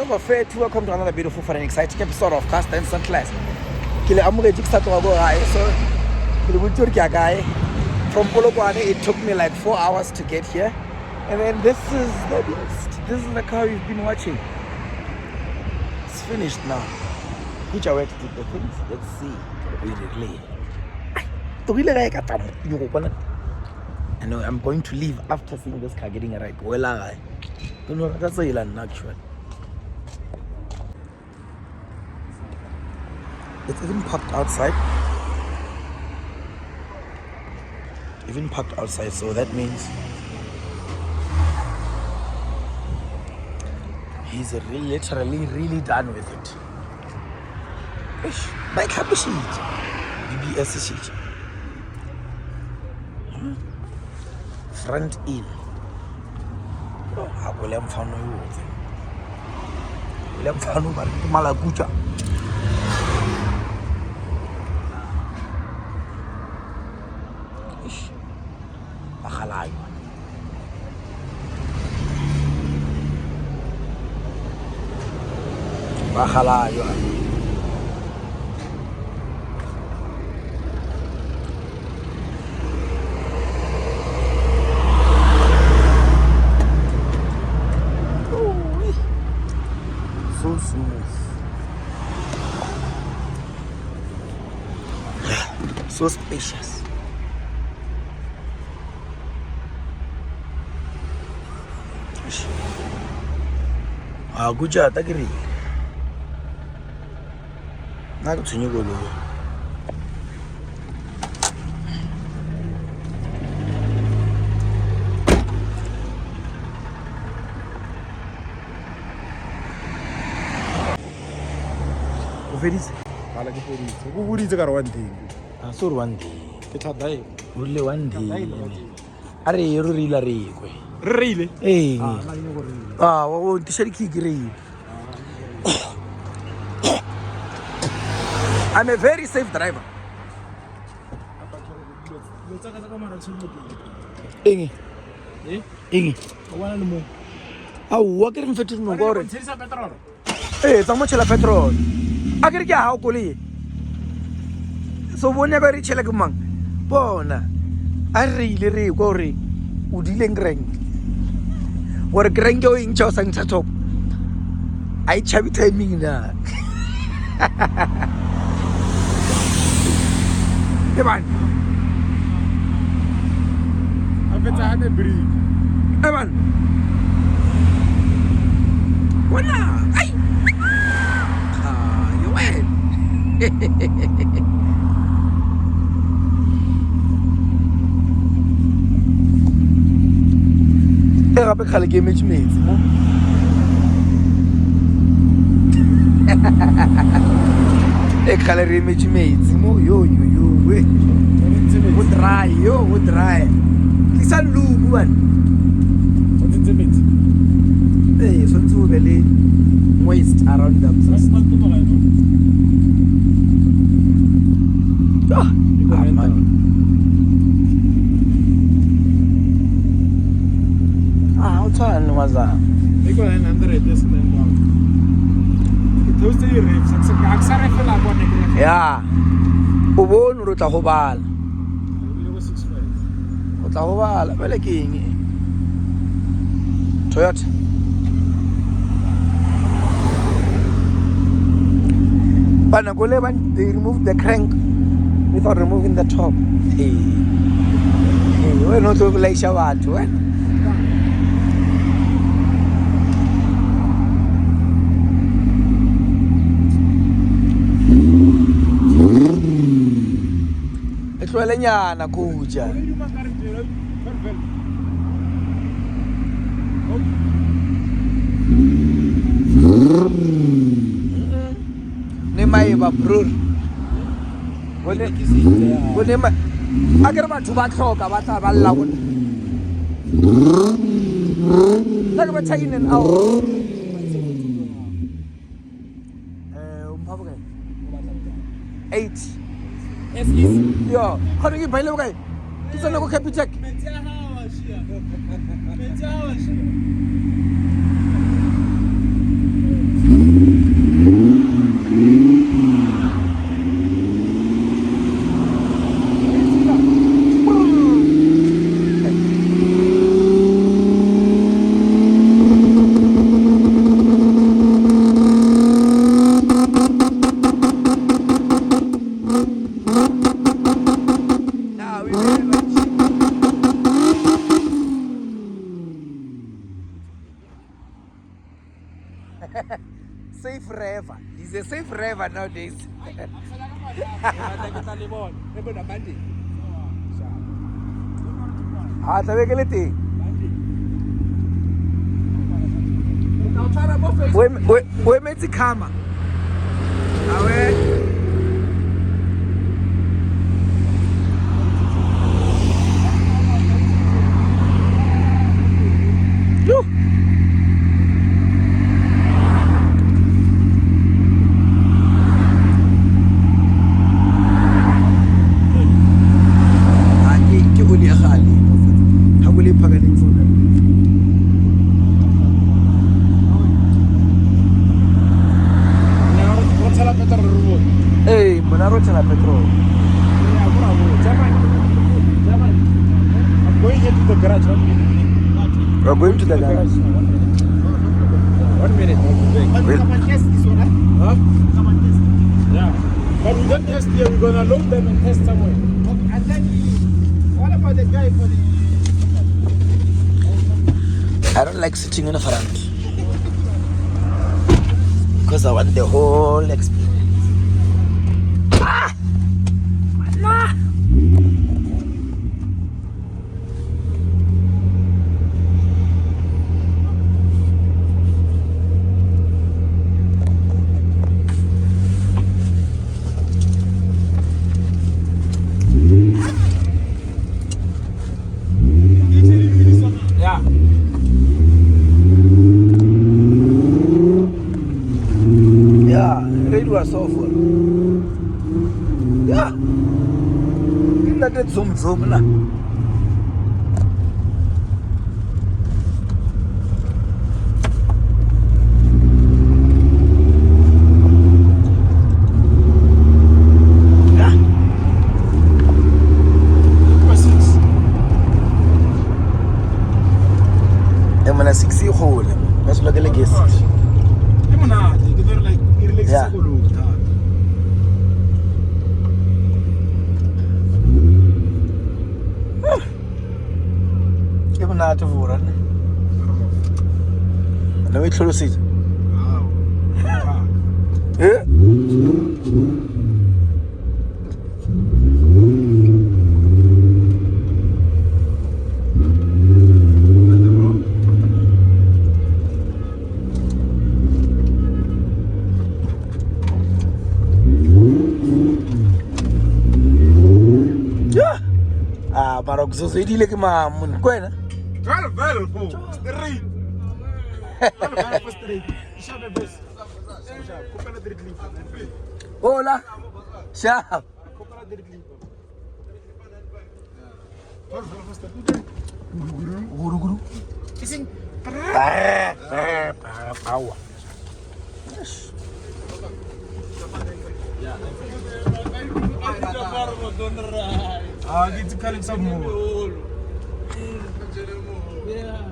R32, welcome to another beautiful fun and exciting episode of Cast and Class. Kile amogetse ke sa tloga go gae, so kile botse gore ke a kae. From Polokwane, it took me like 4 hours to get here. And then this is the beast. This is the car you've been watching. It's finished now. Kutja where to do the things. Let's see. I know I'm going to leave after seeing this car getting a ride. Well, I don't know. That's a land actually. It's even parked outside. Even parked outside, so that means he's literally really done with it. Bike happy sheet. BBS sheet. Front in. I will have fun with you. Will have fun with Malakucha. Bahalayo. So smooth. So spacious. Kutja takiri. Naku tshwenye lo. Ofedise? Bala ke fedise. Go buditse ka re one day. A so one day. Ke thata e. O le one day. Are re rila re kwe. Re ile? Eh. Na ine go re. Wo tshedi ke re. I'm a very safe driver. Ingi. Ingi. Wa le mo. Wa ke re mfetile no gore. Tshisa petrol. Tsa mo tshela petrol. A ke re ke a go le. So bone ba re tshela ke mang. Bona. A re ile re go re o dileng rank. Gore rank o ing tsa sang tsa top. Ai chabi timing na. Eban. Afetsa hane break. Eban. Wala. Ai. You win. Gape khale ke match metsi mo. Khale re match metsi mo yo we. Wo dry. Kisa lugu man. What is it? So ntse be le moist around them. Utshwana maza. Iko 900 yesterday. Those three reps, aksara fela bona ke. Ya. O bone re tla go bala. Ile go 65. O tla go bala bele ke eng? Toyota. Bana go le they removed the crank without removing the top. Hey, we no to like batho wena. Etlwele nyana Kutja. Ne maiba bro. Bone ma akere batho ba tlhoka ba tla ba lla bona. Like ba taking an hour. Umpha bokae? 8. Yes, easy. Yo, khona ke baile bokae? Ke tsena go Capitec. a safe driver nowadays. Ah, sabe que ele tem? We meti kama. Awe. Yo. Ke uli ya khali. Hakuli phakani mfuna. Hey, Monaro la petrol. I'm going into the garage. We're going to the garage. 1 minute. Come and test this one, huh? Come and test. Yeah. But we don't test here. We're gonna load them and test somewhere. Okay. And then, what about the guy for the? I don't like sitting in the front because I want the whole experience. Ah! Nah. Yeah. Yeah, radio was so full. Yeah. Let it zoom na. Yeah. I'm gonna 60 hole. Let's look at the guest. Yeah. Ke monate vura ne. No e tlholositse. Eh? Ah, maar ook zo zie je die maar moet kwena. Wel voor street. Wel voor street. Shabe bus. Kopela direct link. Hola. Sharp. Kopela direct link. Guru. Kissing. Power. Yes. I get to collect some more. Yeah.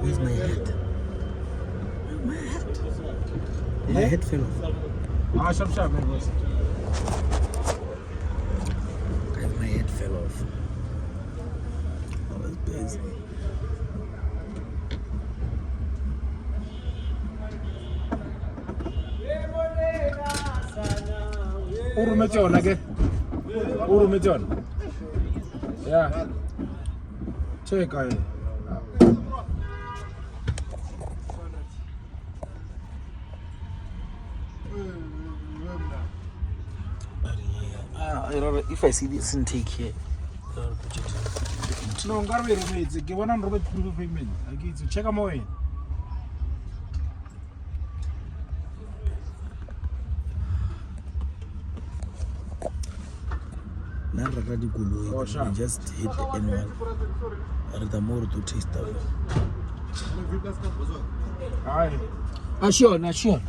Where's my hat? My head fell off. Sharp, man, boss. Guys, my head fell off. I was busy. Urumejon again. Urumejon. Yeah. Check it. If I see this intake here, no, I'm going to wait. Give one on Robert proof of payment. I get to check them away. We just hit the N1. R32 to taste of. Aye. Sure.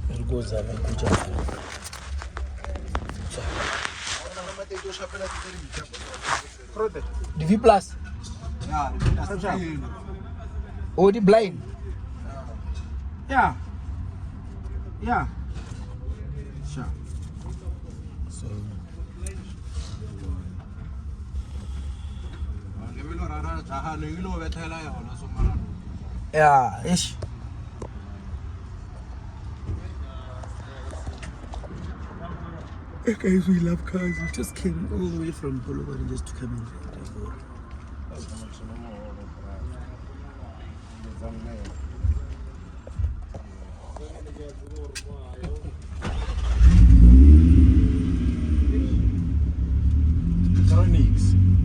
It goes up and Kutja. The V plus. Oh, the blind. Yeah. Yeah. Sure. So. Yeah, ish. Guys, we love cars. We just came all the way from Bologna just to come in.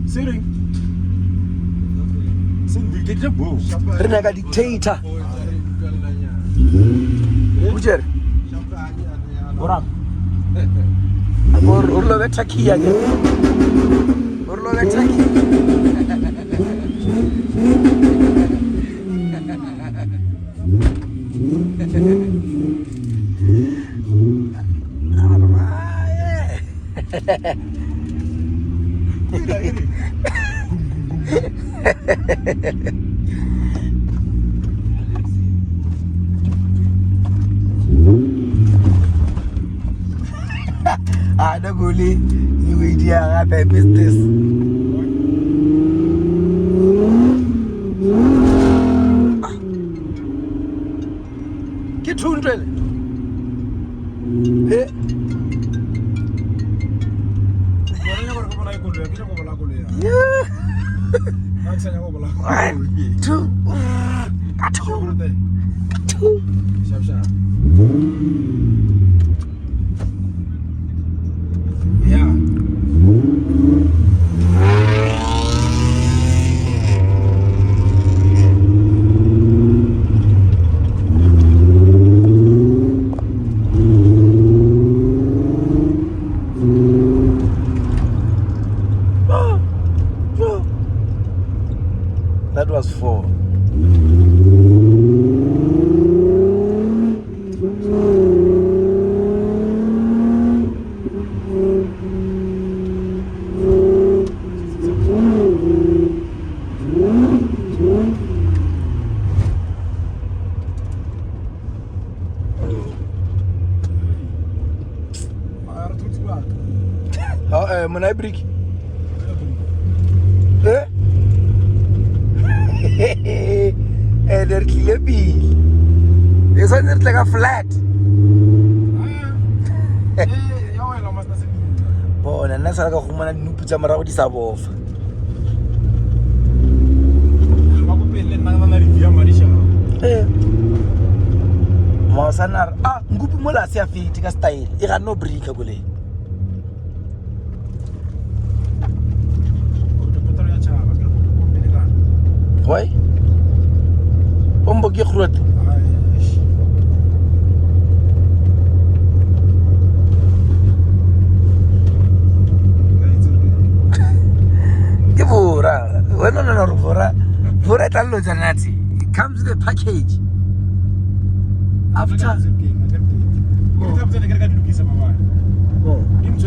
Sitting. Renega dictator. Ujer. Orang. Urlo vetaki again. Urlo vetaki. Ada guli, you idea, I missed this. Get 200. Eh? Yeah. 1, 2. Two. Yeah. That was 4. When I break. They're clippy. This one is like a flat. Oh, and that's like a woman and Nkupi Jamara with Sabov. Masanar. Ah, Nkupi Mola Siafi, take a style. It had no break. Why? Ombo Gikrut. Givora. Well, no, for it, I'll Janati. It comes with a package. After.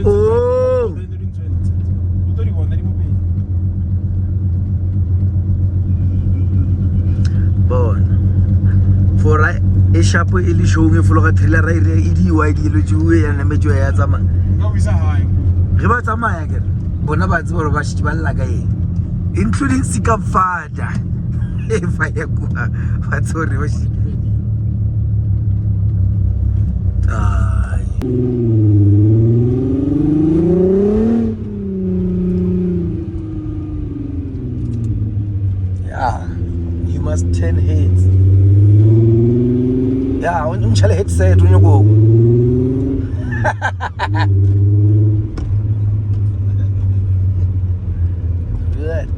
Oh. For a sharp ili showing a full of thriller, ID, Luju, and a major Yazama. No, is a high. Ribatama again. Bonabats or Vashibalagai, including Sika Fada. If I have what's so yeah, you must turn heads. Yeah, when you shall hit say it when you go. Good.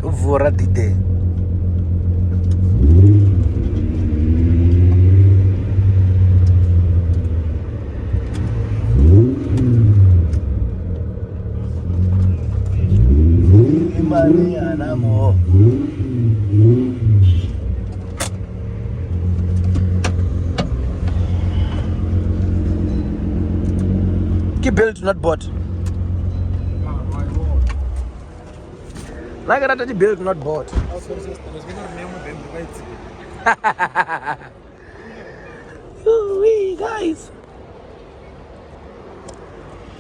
Go for a day. Built, not bought. Like that, build not bought. Ooh, guys.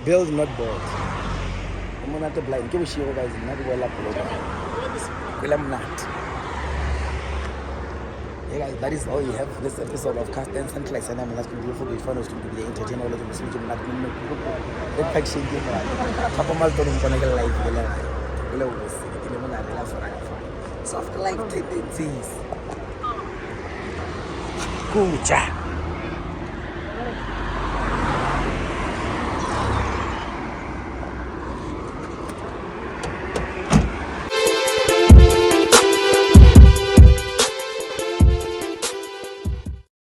Build not bought. I'm not blind. Give me shit, guys. Not well up. I'm not. Yeah, guys, that is all you have for this episode of Cast and Class. And I'm not going to be for the fun of the entertainment of the Muslim. Not going to be the faction. Papa Malton is going to get live. Soft like tendencies. Kutja.